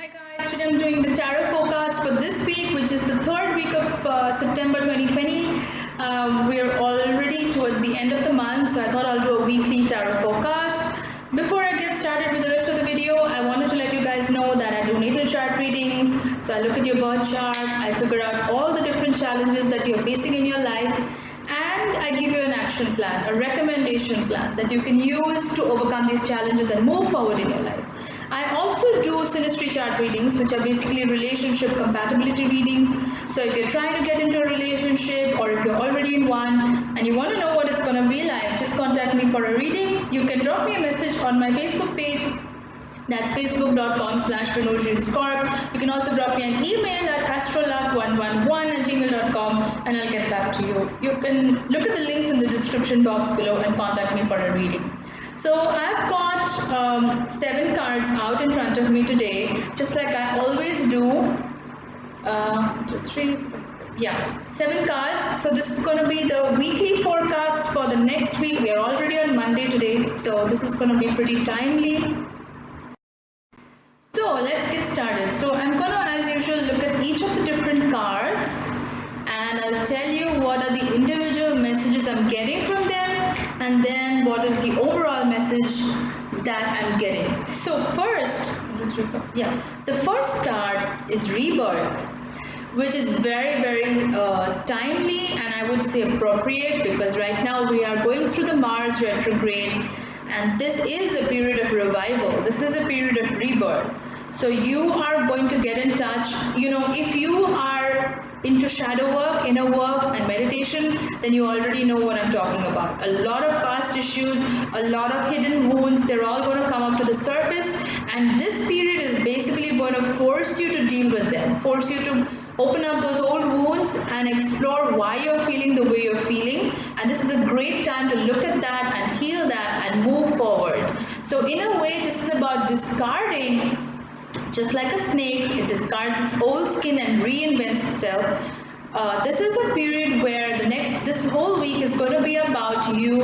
Hi guys, today I'm doing the tarot forecast for this week, which is the third week of September 2020. We're already towards the end of the month, so I thought I'll do a weekly tarot forecast. Before I get started with the rest of the video, I wanted to let you guys know that I do natal chart readings. So I look at your birth chart, I figure out all the different challenges that you're facing in your life, and I give you an action plan, a recommendation plan that you can use to overcome these challenges and move forward in your life. I also do synastry chart readings, which are basically relationship compatibility readings. So if you're trying to get into a relationship, or if you're already in one and you want to know what it's going to be like, just contact me for a reading. You can drop me a message on my Facebook page. That's facebook.com/Venusianscorp. You can also drop me an email at astrolog111@gmail.com and I'll get back to you. You can look at the links in the description box below and contact me for a reading. So I've got 7 cards out in front of me today, just like I always do. 7 cards. So this is going to be the weekly forecast for the next week. We are already on Monday today, so this is going to be pretty timely. So let's get started. So I'm going to, as usual, look at each of the different cards and I'll tell you what are the individual messages I'm getting from them, and then what is the overall message that I'm getting. So first, the first card is Rebirth, which is very timely and I would say appropriate, because right now we are going through the Mars retrograde, and this is a period of revival. This is a period of rebirth. So you are going to get in touch. If you are into shadow work, inner work and meditation, then you already know what I'm talking about. A lot of past issues, a lot of hidden wounds, they're all going to come up to the surface, and this period is basically going to force you to deal with them, force you to open up those old wounds and explore why you're feeling the way you're feeling. And this is a great time to look at that and heal that and move forward. So in a way, this is about discarding. Just like a snake, it discards its old skin and reinvents itself. This is a period where this whole week is going to be about you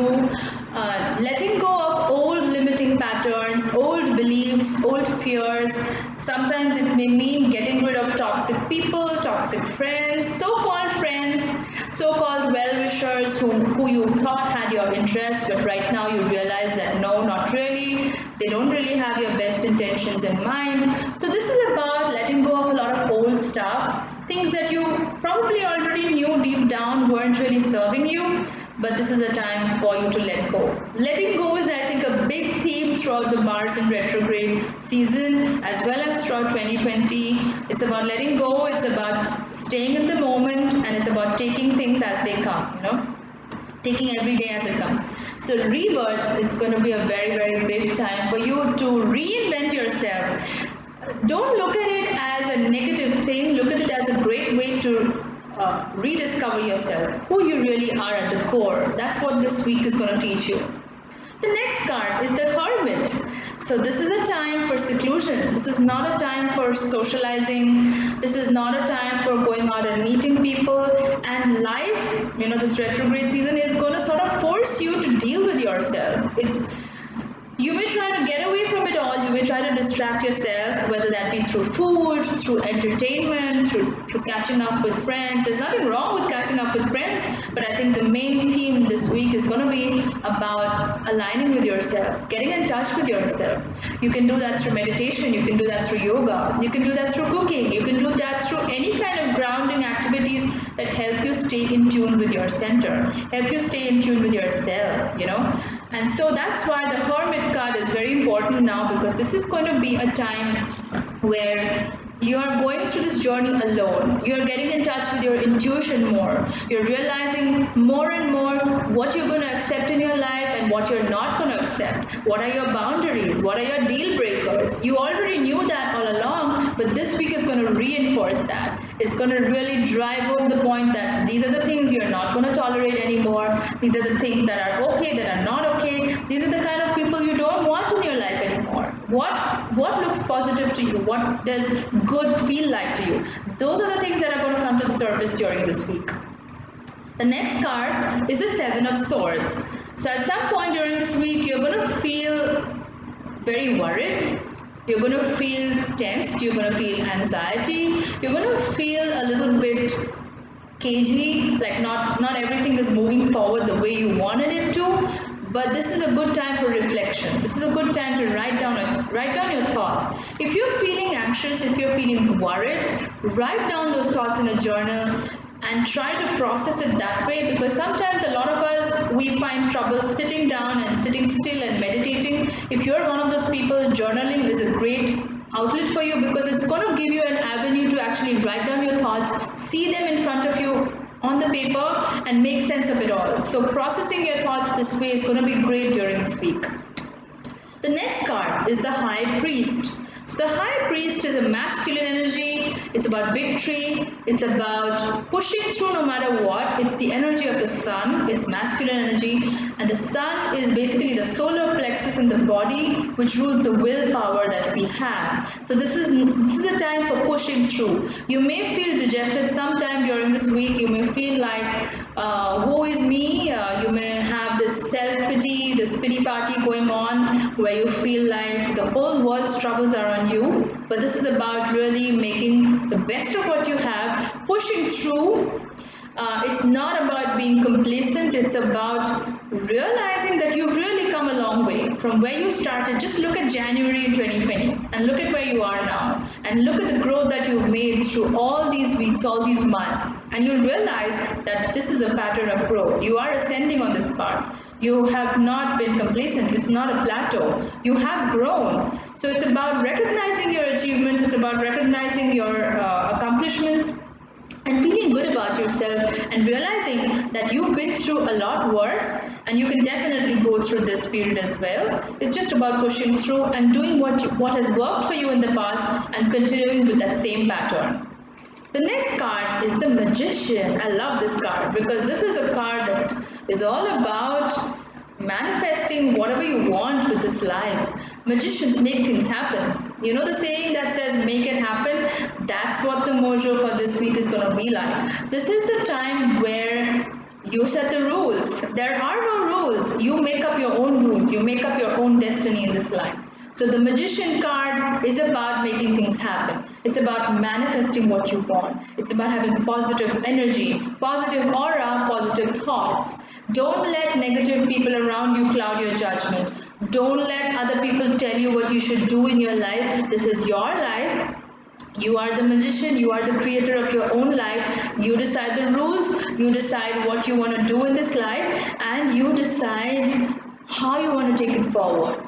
letting go of old limiting patterns, old beliefs, old fears. Sometimes it may mean getting rid of toxic people, toxic friends, so-called well-wishers who you thought had your interest, but right now you realize that no, not really. They don't really have your best intentions in mind. So this is about letting go of a lot of old stuff, things that you probably already knew deep down weren't really serving you, but this is a time for you to let go. Letting go is, I think, a big theme throughout the Mars in retrograde season, as well as throughout 2020. It's about letting go, it's about staying in the moment, and it's about taking things as they come, taking every day as it comes. So rebirth, it's going to be a very big time for you to reinvent yourself. Don't look at it as a negative thing. Look at it as a great way to rediscover yourself, who you really are at the core. That's what this week is going to teach you. The next card is the Hermit. So this is a time for seclusion. This is not a time for socializing. This is not a time for going out and meeting people. And life, this retrograde season is going to sort of force you to deal with yourself. You may try to get away from it all. You may try to distract yourself, whether that be through food, through entertainment, through catching up with friends. There's nothing wrong with catching up with friends, but I think the main theme this week is going to be about aligning with yourself, getting in touch with yourself. You can do that through meditation. You can do that through yoga. You can do that through cooking. You can do that through any kind of grounding activities that help you stay in tune with your center, help you stay in tune with yourself, And so that's why the Hermit card is very important now, because this is going to be a time where you are going through this journey alone. You're getting in touch with your intuition more. You're realizing more and more what you're going to accept in your life and what you're not going to accept. What are your boundaries? What are your deal breakers? You already knew that all along, but this week is going to reinforce that. It's going to really drive home the point that these are the things you're not going to tolerate anymore. These are the things that are okay, that are not okay. These are the kind of people you don't want in your life anymore. What looks positive to you? What does good feel like to you? Those are the things that are going to come to the surface during this week. The next card is the 7 of Swords. So at some point during this week, you're going to feel very worried. You're going to feel tensed, you're going to feel anxiety, you're going to feel a little bit cagey, like not everything is moving forward the way you wanted it to. But this is a good time for reflection. This is a good time to write down your thoughts. If you're feeling anxious, if you're feeling worried, write down those thoughts in a journal and try to process it that way, because sometimes a lot of us, we find trouble sitting down and sitting still and meditating. If you're one of those people, journaling is a great outlet for you, because it's going to give you an avenue to actually write down your thoughts, see them in front of you on the paper, and make sense of it all. So processing your thoughts this way is going to be great during this week. The next card is the High Priest. So the High Priest is a masculine energy. It's about victory. It's about pushing through no matter what. It's the energy of the sun. It's masculine energy. And the sun is basically the solar plexus in the body, which rules the willpower that we have. So this is a time for pushing through. You may feel dejected sometime during this week. You may feel like, woe is me. You may have this self-pity, this pity party going on, where you feel like the whole world's troubles are on you. But this is about really making the best of what you have, pushing through. It's not about being complacent. It's about realizing that you've really come a long way from where you started. Just look at January 2020 and look at where you are now, and look at the growth that you've made through all these weeks, all these months, and you'll realize that this is a pattern of growth. You are ascending on this path. You have not been complacent. It's not a plateau. You have grown. So it's about recognizing your achievements. It's about recognizing your accomplishments and feeling good about yourself, and realizing that you've been through a lot worse and you can definitely go through this period as well. It's just about pushing through and doing what has worked for you in the past and continuing with that same pattern. The next card is the Magician. I love this card because this is a card that is all about manifesting whatever you want with this life. Magicians make things happen. You know the saying that says make it happen? That's what the mojo for this week is going to be like. This is the time where you set the rules. There are no rules. You make up your own rules. You make up your own destiny in this life. So the Magician card is about making things happen. It's about manifesting what you want. It's about having positive energy, positive aura, positive thoughts. Don't let negative people around you cloud your judgment. Don't let other people tell you what you should do in your life. This is your life. You are the magician, you are the creator of your own life. You decide the rules, you decide what you want to do in this life, and you decide how you want to take it forward,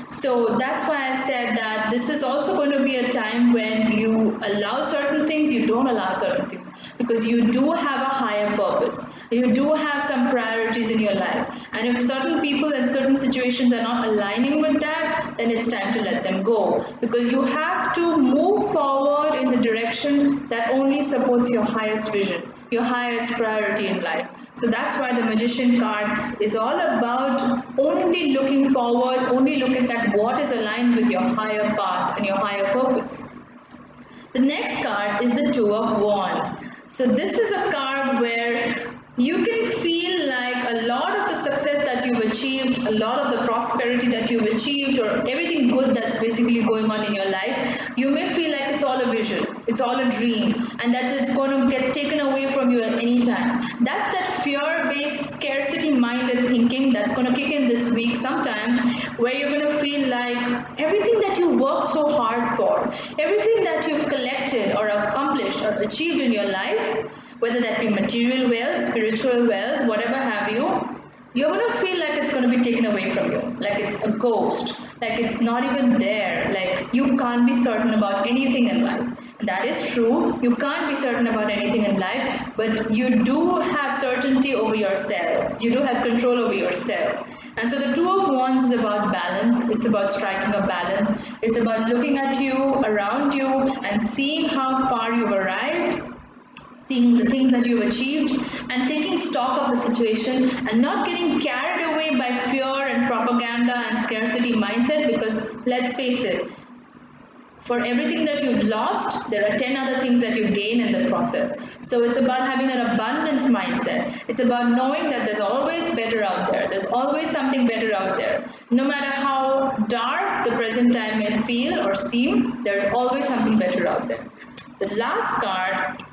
So that's why I said that this is also going to be a time when you allow certain things, you don't allow certain things, because you do have a higher purpose. You do have some priorities in your life, and if certain people and certain situations are not aligning with that, then it's time to let them go, because you have to move forward in the direction that only supports your highest vision, your highest priority in life. So that's why the Magician card is all about only looking forward, only looking at what is aligned with your higher path and your higher purpose. The next card is the Two of Wands. So this is a card where you can feel like a lot of the success that you've achieved, a lot of the prosperity that you've achieved, or everything good that's basically going on in your life, you may feel like it's all a vision, it's all a dream, and that it's going to get taken away from you at any time. That's that fear-based, scarcity-minded thinking that's going to kick in this week sometime, where you're going to feel like everything that you worked so hard for, everything that you've collected or accomplished or achieved in your life, whether that be material wealth, spiritual wealth, whatever have you, you're going to feel like it's going to be taken away from you, like it's a ghost, like it's not even there, like you can't be certain about anything in life. And that is true, you can't be certain about anything in life, but you do have certainty over yourself, you do have control over yourself. And so the Two of Wands is about balance, it's about striking a balance, it's about looking at you, around you, and seeing how far you've arrived, seeing the things that you've achieved, and taking stock of the situation and not getting carried away by fear and propaganda and scarcity mindset, because let's face it, for everything that you've lost, there are 10 other things that you gain in the process. So it's about having an abundance mindset. It's about knowing that there's always better out there. There's always something better out there. No matter how dark the present time may feel or seem, there's always something better out there. The last card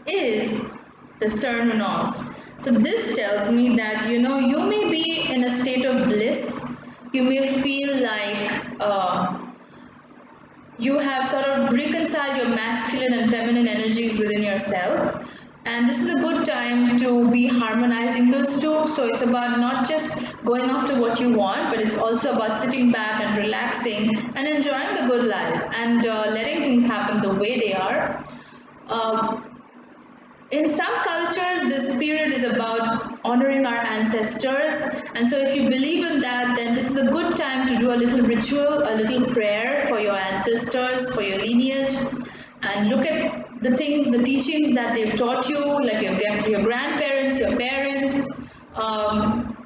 is the Sermonos. So this tells me that, you know, you may be in a state of bliss. You may feel like you have sort of reconciled your masculine and feminine energies within yourself, and this is a good time to be harmonizing those two. So it's about not just going after what you want, but it's also about sitting back and relaxing and enjoying the good life and letting things happen the way they are. In some cultures, this period is about honoring our ancestors, and so if you believe in that, then this is a good time to do a little ritual, a little prayer for your ancestors, for your lineage, and look at the things, the teachings that they've taught you, like your grandparents, your parents.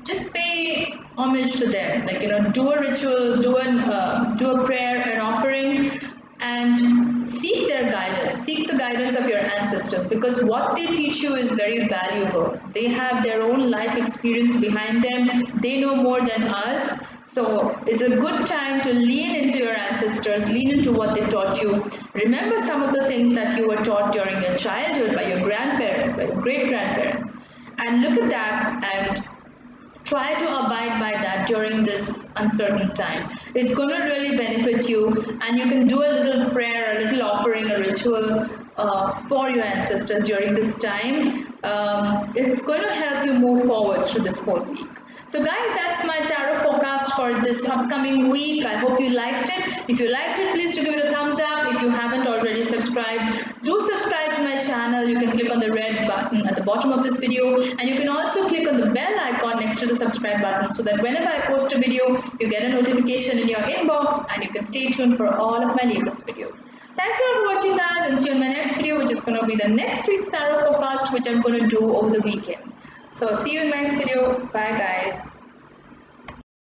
Just pay homage to them, like, you know, do a ritual, do a prayer, an offering, and seek their guidance, seek the guidance of your ancestors, because what they teach you is very valuable. They have their own life experience behind them. They know more than us. So it's a good time to lean into your ancestors, lean into what they taught you. Remember some of the things that you were taught during your childhood by your grandparents, by your great-grandparents, and look at that and try to abide by that during this uncertain time. It's going to really benefit you, and you can do a little prayer, a little offering, a ritual for your ancestors during this time. It's going to help you move forward through this whole week. So guys, that's my tarot forecast for this upcoming week. I hope you liked it. If you liked it, please do give it a thumbs up. If you haven't already subscribed, do subscribe to my channel. You can click on the red button at the bottom of this video, and you can also click on the bell icon next to the subscribe button, so that whenever I post a video, you get a notification in your inbox and you can stay tuned for all of my latest videos. Thanks for watching, guys, and see you in my next video, which is going to be the next week's tarot forecast, which I'm going to do over the weekend. So see you in my next video. Bye guys.